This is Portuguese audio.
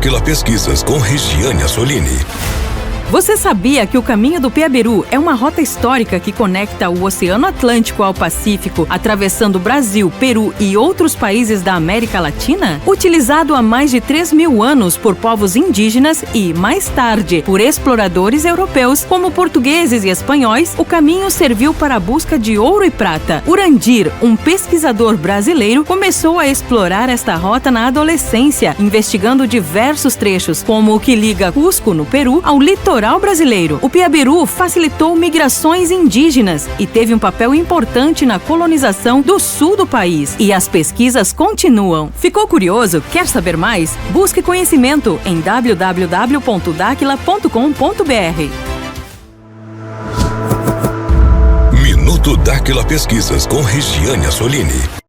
Dáquila Pesquisas com Regiane Assolini. Você sabia que o Caminho do Piabiru é uma rota histórica que conecta o Oceano Atlântico ao Pacífico, atravessando o Brasil, Peru e outros países da América Latina? Utilizado há mais de 3.000 anos por povos indígenas e, mais tarde, por exploradores europeus, como portugueses e espanhóis, o caminho serviu para a busca de ouro e prata. Urandir, um pesquisador brasileiro, começou a explorar esta rota na adolescência, investigando diversos trechos, como o que liga Cusco, no Peru, ao litoral brasileiro. O Piabiru facilitou migrações indígenas e teve um papel importante na colonização do sul do país. E as pesquisas continuam. Ficou curioso? Quer saber mais? Busque conhecimento em www.daquila.com.br. Minuto Dáquila Pesquisas com Regiane Assolini.